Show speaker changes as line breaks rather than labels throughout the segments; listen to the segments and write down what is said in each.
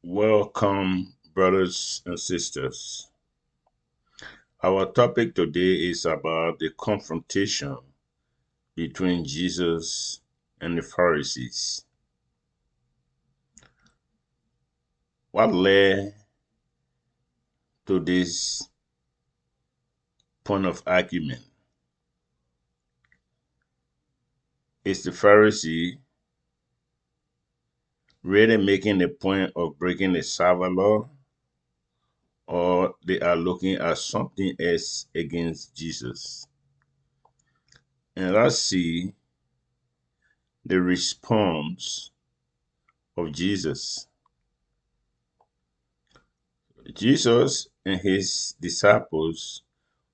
Welcome, brothers and sisters. Our topic today is about the confrontation between Jesus and the Pharisees. What led to this point of argument? Is the Pharisee really making the point of breaking the Sabbath law, or they are looking at something else against Jesus? And let's see the response of Jesus. Jesus and his disciples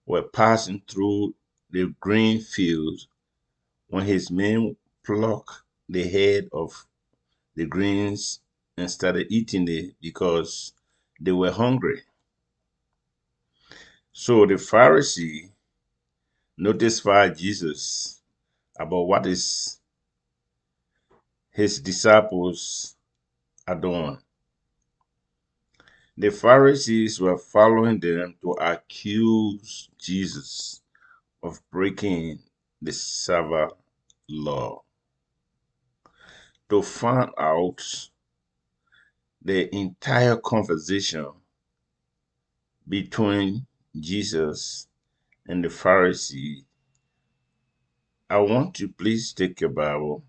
were passing through the green fields when his men plucked the head of the greens and started eating it because they were hungry. So the Pharisee notified Jesus about what his disciples are doing. The Pharisees were following them to accuse Jesus of breaking the Sabbath law. To find out the entire conversation between Jesus and the Pharisee, I want you please take your Bible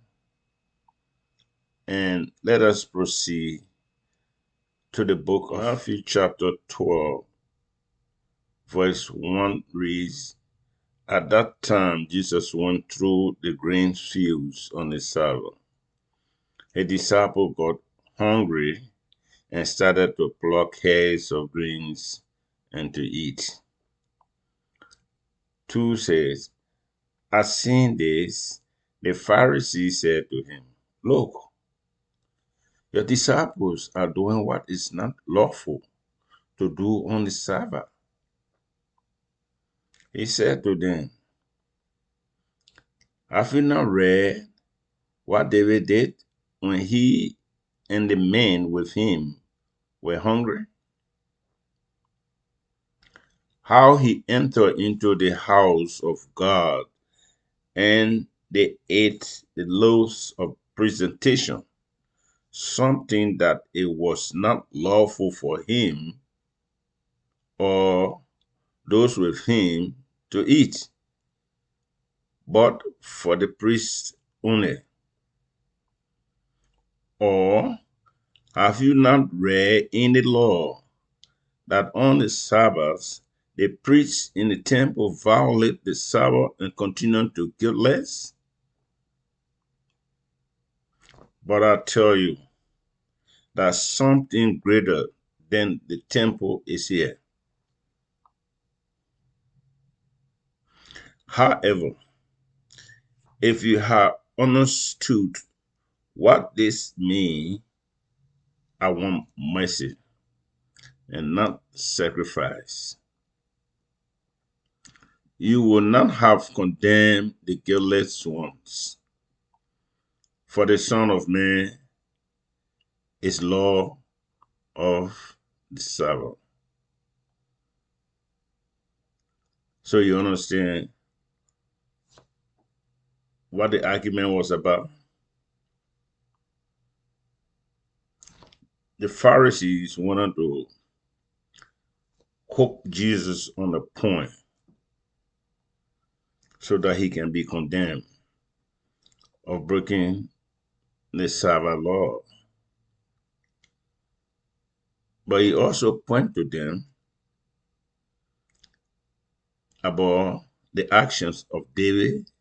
and let us proceed to the book of Matthew chapter 12, verse 1 reads, "At that time Jesus went through the grain fields on the Sabbath. His disciple got hungry and started to pluck heads of greens and to eat." 2 says, "As seeing this, the Pharisees said to him, 'Look, your disciples are doing what is not lawful to do on the Sabbath.' He said to them, 'Have you not read what David did when he and the men with him were hungry? How he entered into the house of God and they ate the loaves of presentation, something that it was not lawful for him or those with him to eat, but for the priests only. Or have you not read in the law that on the Sabbath the priests in the temple violate the Sabbath and continue to give less? But I tell you that something greater than the temple is here. However, if you have understood what this means, I want mercy and not sacrifice. You will not have condemned the guiltless ones, for the Son of Man is Lord of the Sabbath." So you understand what the argument was about? The Pharisees wanted to hook Jesus on the point so that he can be condemned of breaking the Sabbath law. But he also pointed to them about the actions of David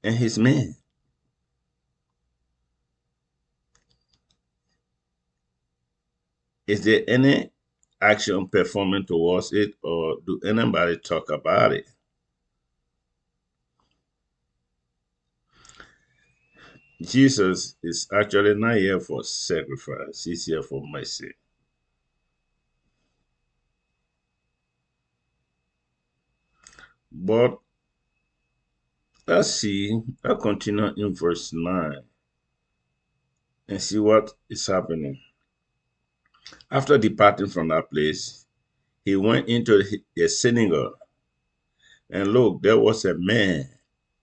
and his men. Is there any action performing towards it, or do anybody talk about it? Jesus is actually not here for sacrifice, he's here for mercy. But let's continue in verse 9 and see what is happening. After departing from that place, he went into the synagogue, and look, there was a man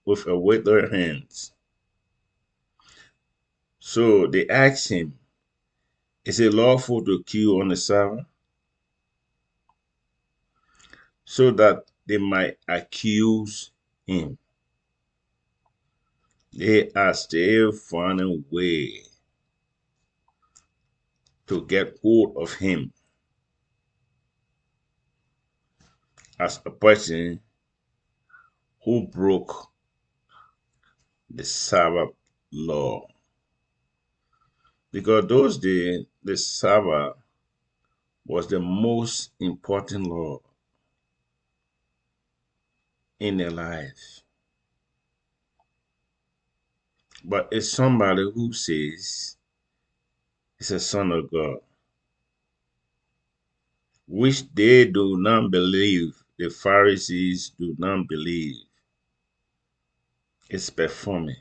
with a withered hand. So they asked him, is it lawful to kill on the Sabbath? So that they might accuse him. They are still finding a way to get hold of him as a person who broke the Sabbath law. Because those days, the Sabbath was the most important law in their life. But it's somebody who says it's a son of God, which they do not believe, the Pharisees do not believe, is performing,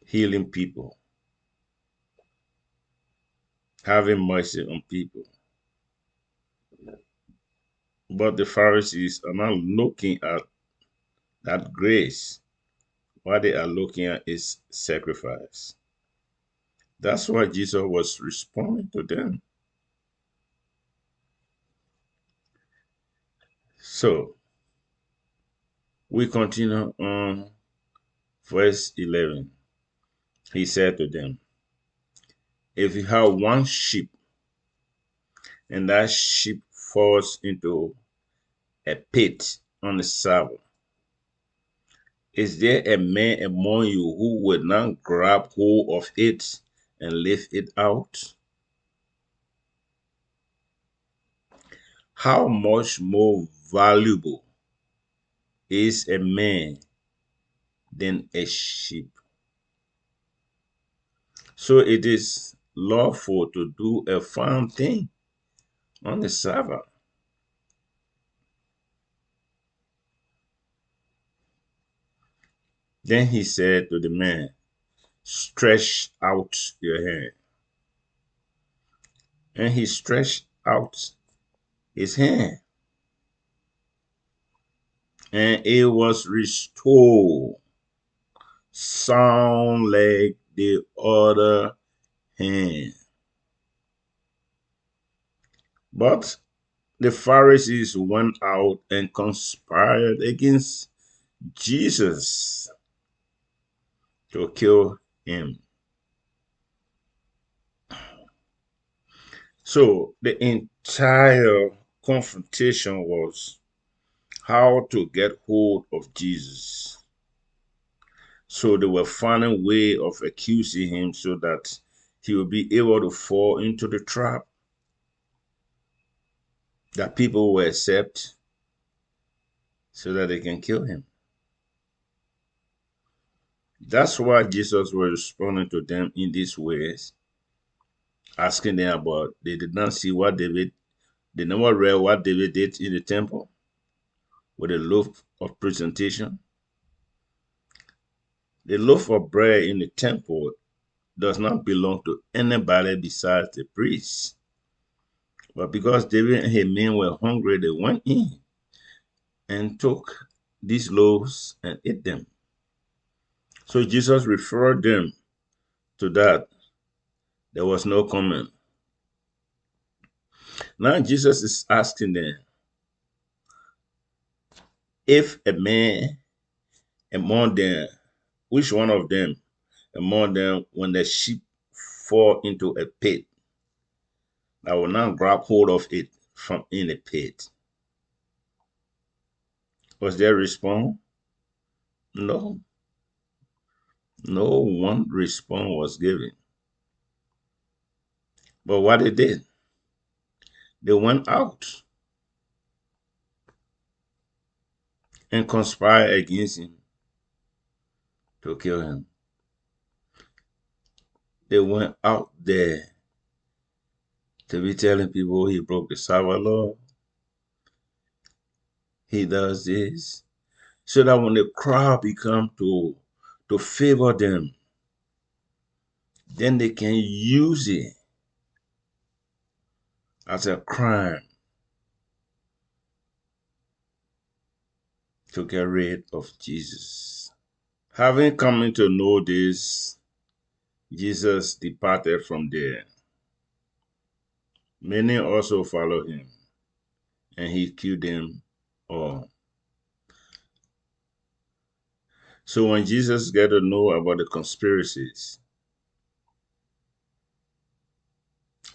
healing people, having mercy on people. But the Pharisees are not looking at that grace. What they are looking at is sacrifice. That's why Jesus was responding to them. So we continue on verse 11. He said to them, if you have one sheep and that sheep falls into a pit on the Sabbath, is there a man among you who would not grab hold of it and lift it out? How much more valuable is a man than a sheep? So it is lawful to do a fine thing on the Sabbath. Then he said to the man, stretch out your hand. And he stretched out his hand, and it was restored, sound like the other hand. But the Pharisees went out and conspired against Jesus to kill him. So the entire confrontation was how to get hold of Jesus. So they were finding a way of accusing him so that he would be able to fall into the trap that people will accept so that they can kill him. That's why Jesus was responding to them in these ways, asking them about, they did not see what David, they never read what David did in the temple with the loaf of presentation. The loaf of bread in the temple does not belong to anybody besides the priest. But because David and his men were hungry, they went in and took these loaves and ate them. So Jesus referred them to that. There was no comment. Now Jesus is asking them, if a man among them, which one of them among them, when the sheep fall into a pit, I will not grab hold of it from in the pit? Was there a response? No. No one response was given. But what they did, they went out and conspired against him to kill him. They went out there to be telling people he broke the Sabbath law. He does this. So that when the crowd become to favor them, then they can use it as a crime to get rid of Jesus. Having come to know this, Jesus departed from there. Many also followed him, and he killed them all. So when Jesus got to know about the conspiracies,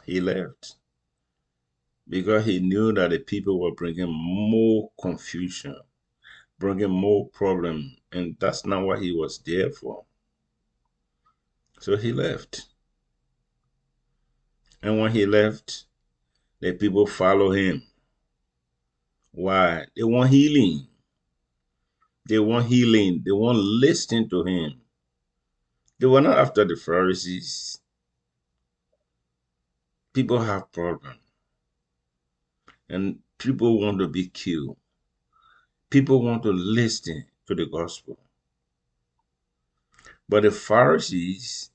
he left because he knew that the people were bringing more confusion, bringing more problem, and that's not what he was there for. So he left. And when he left, the people follow him. Why? They want healing. They want healing. They want listening to him. They were not after the Pharisees. People have problems. And people want to be killed. People want to listen to the gospel. But the Pharisees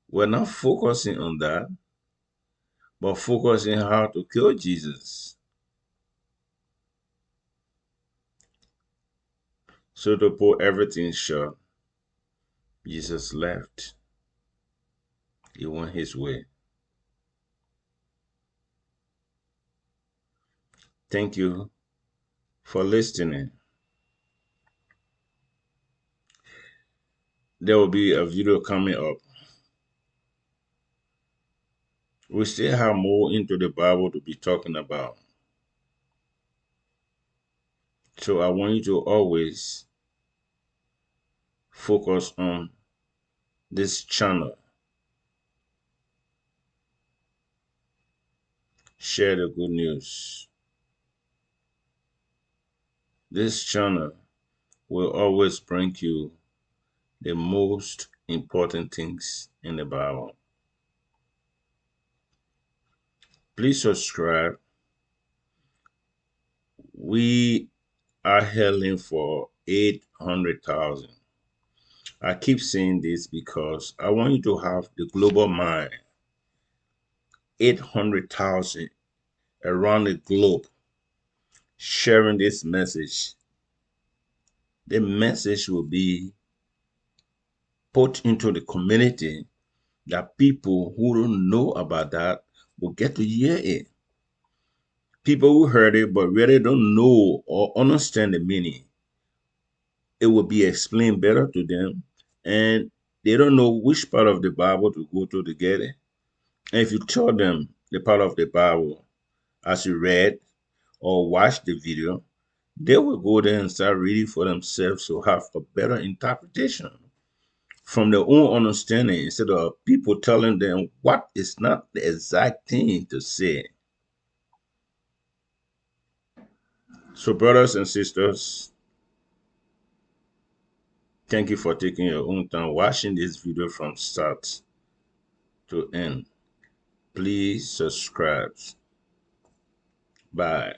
were not focusing on that, but focusing on how to kill Jesus. So to put everything short, Jesus left. He went his way. Thank you for listening. There will be a video coming up. We still have more into the Bible to be talking about. So I want you to always focus on this channel. Share the good news. This channel will always bring you the most important things in the Bible. Please subscribe. We are heading for 800,000. I keep saying this because I want you to have the global mind. 800,000 around the globe sharing this message. The message will be put into the community that people who don't know about that will get to hear it. People who heard it but really don't know or understand the meaning, it will be explained better to them, and they don't know which part of the Bible to go to get it. And if you tell them the part of the Bible as you read or watch the video, they will go there and start reading for themselves to have a better interpretation from their own understanding instead of people telling them what is not the exact thing to say. So, brothers and sisters, thank you for taking your own time watching this video from start to end. Please subscribe. Bye.